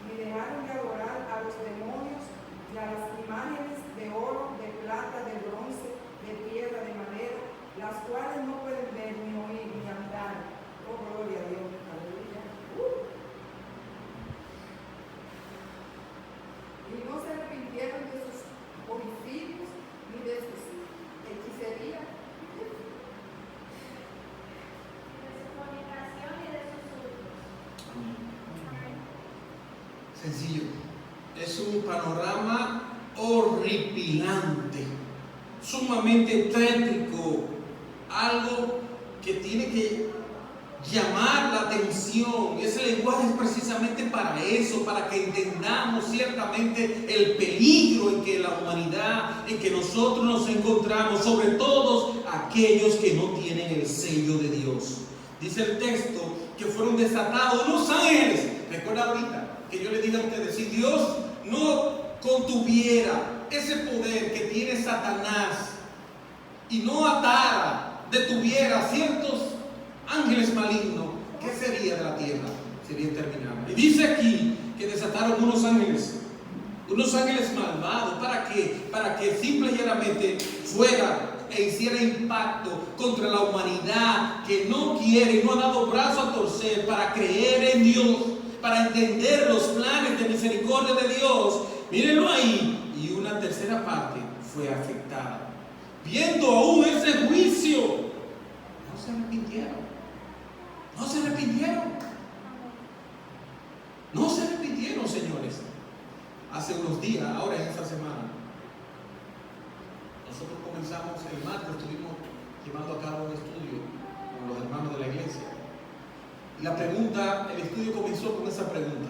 ni dejaron de adorar a los demonios y a las imágenes de oro, de plata, de bronce, de piedra, de madera, las cuales no pueden ver, ni oír, ni andar. Oh, gloria a Dios, aleluya. Y no se arrepintieron de sus homicidios, ni de sus hechicerías, sencillo. Es un panorama horripilante, sumamente tétrico, algo que tiene que llamar la atención. Ese lenguaje es precisamente para eso, para que entendamos ciertamente el peligro en que la humanidad, en que nosotros nos encontramos, sobre todos aquellos que no tienen el sello de Dios. Dice el texto que fueron desatados unos ángeles. Recuerda ahorita que yo le dije a ustedes, si Dios no contuviera ese poder que tiene Satanás y no atara, detuviera ciertos ángeles malignos, ¿qué sería de la tierra? Sería interminable. Y dice aquí que desataron unos ángeles malvados. ¿Para qué? Para que simple y llanamente fuera e hiciera impacto contra la humanidad que no quiere y no ha dado brazo a torcer para creer en Dios, para entender los planes de misericordia de Dios. Mírenlo ahí. Y una tercera parte fue afectada. Viendo aún ese juicio, no se arrepintieron. No se arrepintieron. No se arrepintieron, señores. Hace unos días, ahora en esta semana, nosotros comenzamos, el martes estuvimos llevando a cabo un estudio con los hermanos de la iglesia. Y la pregunta, el estudio comenzó con esa pregunta: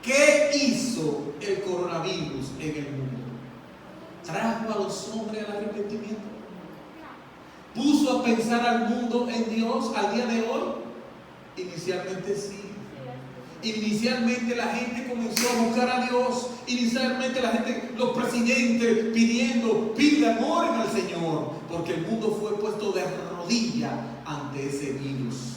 ¿qué hizo el coronavirus en el mundo? ¿Trajo a los hombres al arrepentimiento? ¿Puso a pensar al mundo en Dios al día de hoy? Inicialmente sí. Inicialmente la gente comenzó a buscar a Dios. Inicialmente la gente, los presidentes pidan, oren al Señor, porque el mundo fue puesto de rodillas ante ese virus.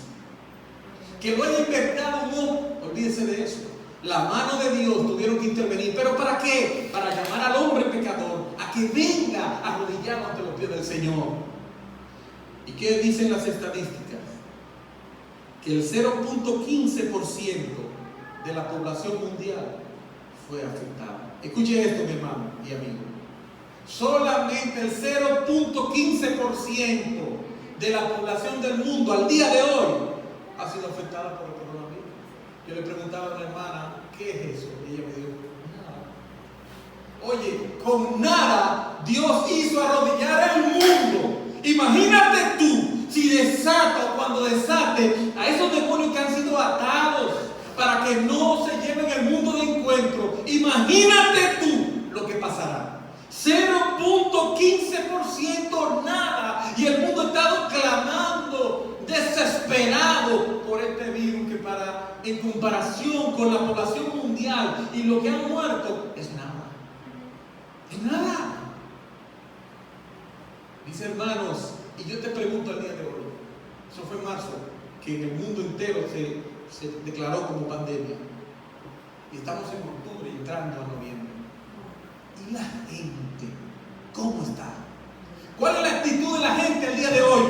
Que lo haya inventado, no, olvídese de eso. La mano de Dios tuvieron que intervenir. ¿Pero para qué? Para llamar al hombre pecador a que venga arrodillado ante los pies del Señor. ¿Y qué dicen las estadísticas? Que el 0.15% de la población mundial fue afectada. Escuche esto, mi hermano y amigo. Solamente el 0.15% de la población del mundo al día de hoy ha sido afectada por el coronavirus. Yo le preguntaba a una hermana, ¿qué es eso? Y ella me dijo, nada. Oye, con nada Dios hizo arrodillar al mundo. Imagínate tú, si desata o cuando desate a esos demonios que han sido atados para que no se lleven el mundo de encuentro. Imagínate tú lo que pasará. 0.15%, nada. Y el mundo ha estado clamando, desesperado por este virus que en comparación con la población mundial y lo que han muerto, es nada. Es nada. Dice, hermanos, y yo te pregunto al día de hoy, eso fue en marzo, que en el mundo entero se declaró como pandemia. Y estamos en octubre, entrando a noviembre. ¿Y la gente cómo está? ¿Cuál es la actitud de la gente el día de hoy?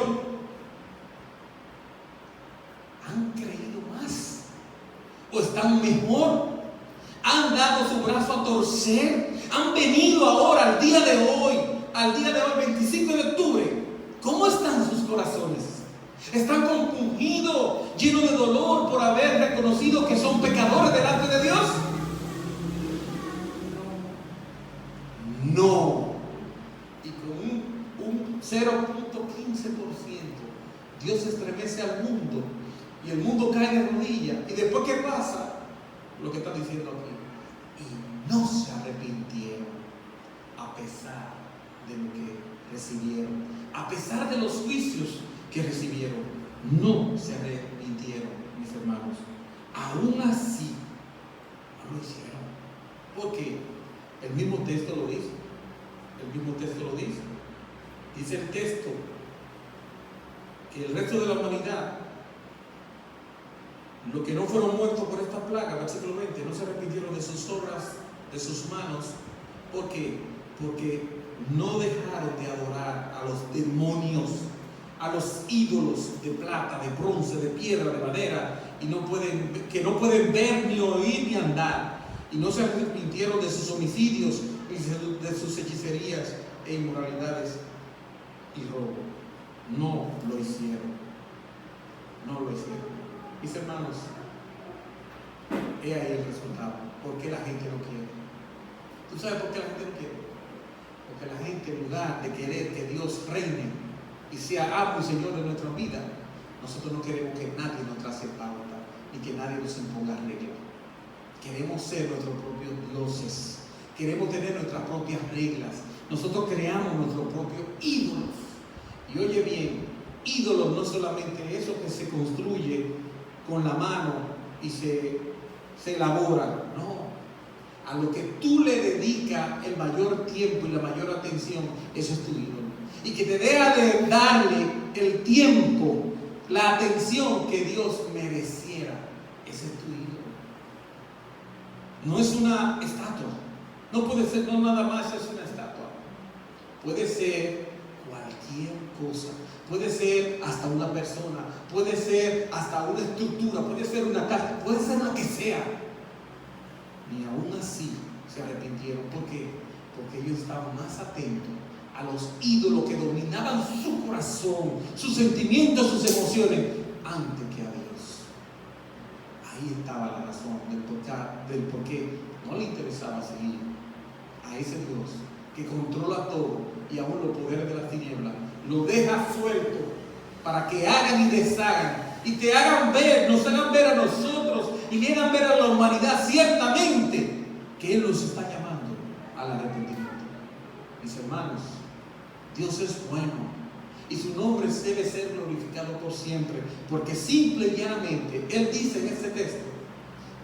¿Han creído más? ¿O están mejor? ¿Han dado su brazo a torcer? ¿Han venido ahora al día de hoy, 25 de octubre? ¿Cómo están sus corazones? ¿Están compungidos, llenos de dolor por haber reconocido que son pecadores delante de Dios? No. Y con un 0.15% Dios estremece al mundo y el mundo cae de rodillas. ¿Y después qué pasa? Lo que está diciendo aquí. Y no se arrepintieron a pesar de lo que recibieron, a pesar de los juicios que recibieron. No se arrepintieron, mis hermanos. Aún así, no lo hicieron. Porque el mismo texto lo dice. El mismo texto lo dice. Dice el texto que el resto de la humanidad, los que no fueron muertos por esta plaga, versículo 20, no se arrepintieron de sus obras, de sus manos. ¿Por qué? Porque no dejaron de adorar a los demonios, a los ídolos de plata, de bronce, de piedra, de madera, que no pueden ver, ni oír, ni andar. Y no se arrepintieron de sus homicidios, ni de sus hechicerías e inmoralidades y robo. No lo hicieron. No lo hicieron. Mis hermanos, he ahí el resultado. ¿Por qué la gente no quiere? ¿Tú sabes por qué la gente no quiere? Porque la gente, en lugar de querer que Dios reine y sea amo y Señor de nuestra vida, nosotros no queremos que nadie nos trace pauta, ni que nadie nos imponga reglas. Queremos ser nuestros propios dioses. Queremos tener nuestras propias reglas. Nosotros creamos nuestros propios ídolos. Y oye bien, ídolos no solamente eso que se construye con la mano y se elabora, no. A lo que tú le dedicas el mayor tiempo y la mayor atención, eso es tu ídolo. Y que te deja de darle el tiempo, la atención que Dios mereciera, ese es tu ídolo. No es una estatua, no puede ser, no nada más es una estatua. Puede ser cualquier cosa, puede ser hasta una persona, puede ser hasta una estructura, puede ser una casa, puede ser lo que sea. Ni aún así se arrepintieron. ¿Por qué? Porque ellos estaban más atentos a los ídolos que dominaban su corazón, sus sentimientos, sus emociones, antes que a Dios. Ahí estaba la razón del por qué no le interesaba seguir a ese Dios que controla todo y aún los poderes de las tinieblas lo deja suelto para que hagan y deshagan y te hagan ver, nos hagan ver a nosotros y le hagan ver a la humanidad ciertamente que Él los está llamando al arrepentimiento. Mis hermanos, Dios es bueno y su nombre debe ser glorificado por siempre, porque simple y llanamente, Él dice en este texto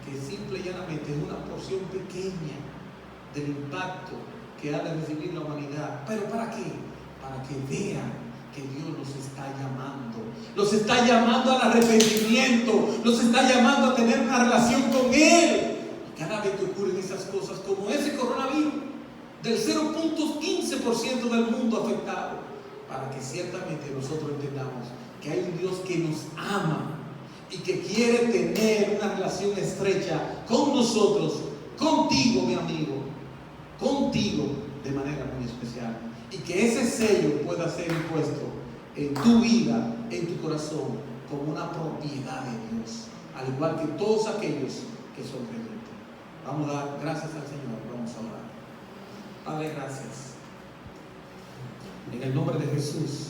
que simple y llanamente es una porción pequeña del impacto que ha de recibir la humanidad. ¿Pero para qué? Para que vean que Dios los está llamando al arrepentimiento, los está llamando a tener una relación con Él. Y cada vez que ocurren esas cosas, como ese coronavirus, del 0.15% del mundo afectado, para que ciertamente nosotros entendamos que hay un Dios que nos ama y que quiere tener una relación estrecha con nosotros, contigo, mi amigo, contigo de manera muy especial, y que ese sello pueda ser impuesto en tu vida, en tu corazón, como una propiedad de Dios, al igual que todos aquellos que son creyentes. Vamos a dar gracias al Señor, vamos a orar. Padre, gracias. En el nombre de Jesús,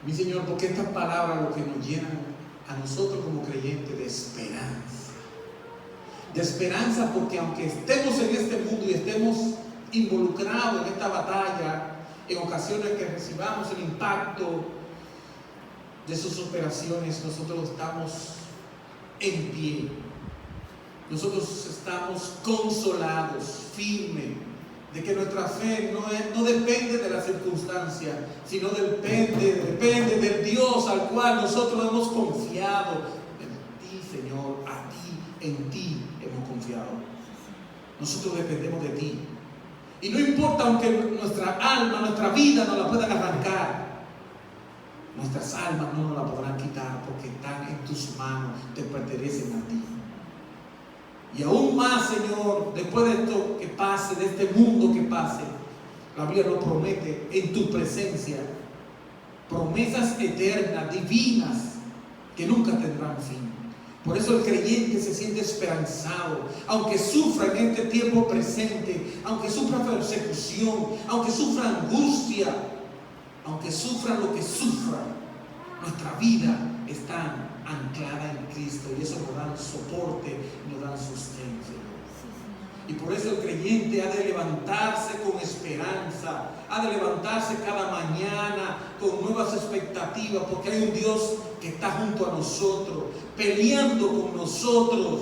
mi Señor, porque estas palabras lo que nos llenan a nosotros como creyentes de esperanza. De esperanza, porque aunque estemos en este mundo y estemos involucrados en esta batalla, en ocasiones que recibamos el impacto de sus operaciones, nosotros estamos en pie. Nosotros estamos consolados, firmes, de que nuestra fe no depende de la circunstancia, sino depende del Dios al cual nosotros hemos confiado. En ti, Señor, a ti, en ti Nosotros dependemos de ti. Y no importa aunque nuestra alma, nuestra vida no la puedan arrancar, nuestras almas no nos la podrán quitar porque están en tus manos, te pertenecen a ti. Y aún más, Señor, después de esto que pase, de este mundo que pase, la Biblia nos promete en tu presencia promesas eternas, divinas, que nunca tendrán fin. Por eso el creyente se siente esperanzado, aunque sufra en este tiempo presente, aunque sufra persecución, aunque sufra angustia, aunque sufra lo que sufra, nuestra vida está anclada en Cristo y eso nos da soporte, nos da sustento. Y por eso el creyente ha de levantarse con esperanza, ha de levantarse cada mañana con nuevas expectativas, porque hay un Dios que está junto a nosotros, peleando con nosotros,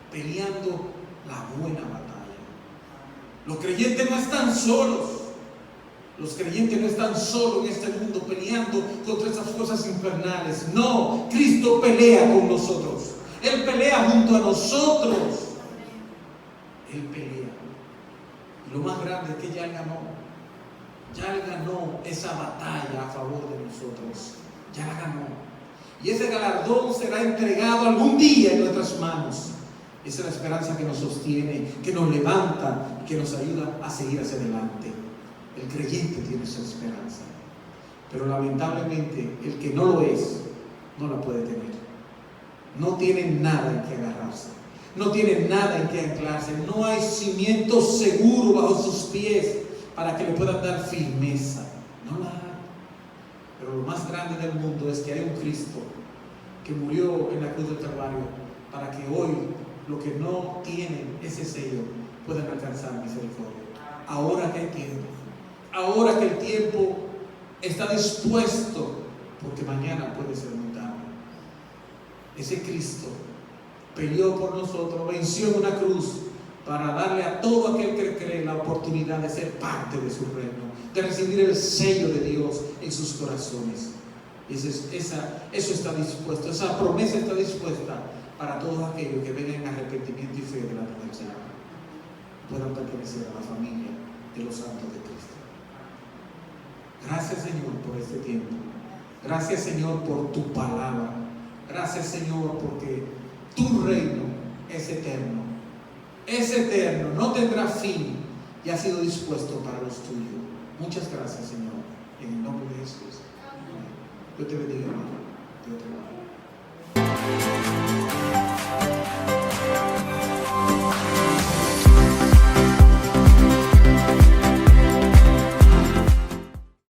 peleando la buena batalla. Los creyentes no están solos. Los creyentes no están solos en este mundo peleando contra esas fuerzas infernales. No, Cristo pelea con nosotros. Él pelea junto a nosotros. Él pelea. Y lo más grande es que ya Él ganó. Ya Él ganó esa batalla a favor de nosotros. Ya la ganó. Y ese galardón será entregado algún día en nuestras manos. Esa es la esperanza que nos sostiene, que nos levanta, que nos ayuda a seguir hacia adelante. El creyente tiene esa esperanza. Pero lamentablemente el que no lo es, no la puede tener. No tiene nada en que agarrarse. No tiene nada en que anclarse. No hay cimiento seguro bajo sus pies para que le puedan dar firmeza. No la hay. Pero lo más grande del mundo es que hay un Cristo que murió en la cruz del Calvario para que hoy los que no tienen ese sello puedan alcanzar misericordia. Ahora que hay tiempo. Ahora que el tiempo está dispuesto, porque mañana puede ser muy tarde. Ese Cristo peleó por nosotros, venció en una cruz para darle a todo aquel que cree la oportunidad de ser parte de su reino, de recibir el sello de Dios en sus corazones. Y eso está dispuesto, esa promesa está dispuesta para todos aquellos que vengan en arrepentimiento y fe delante del Señor, puedan pertenecer a la familia de los santos de Cristo. Gracias, Señor, por este tiempo. Gracias, Señor, por tu palabra. Gracias, Señor, porque tu reino es eterno. Es eterno, no tendrá fin y ha sido dispuesto para los tuyos. Muchas gracias, Señor, en el nombre de Jesús. Amén. Dios te bendiga, hermano. Dios te bendiga.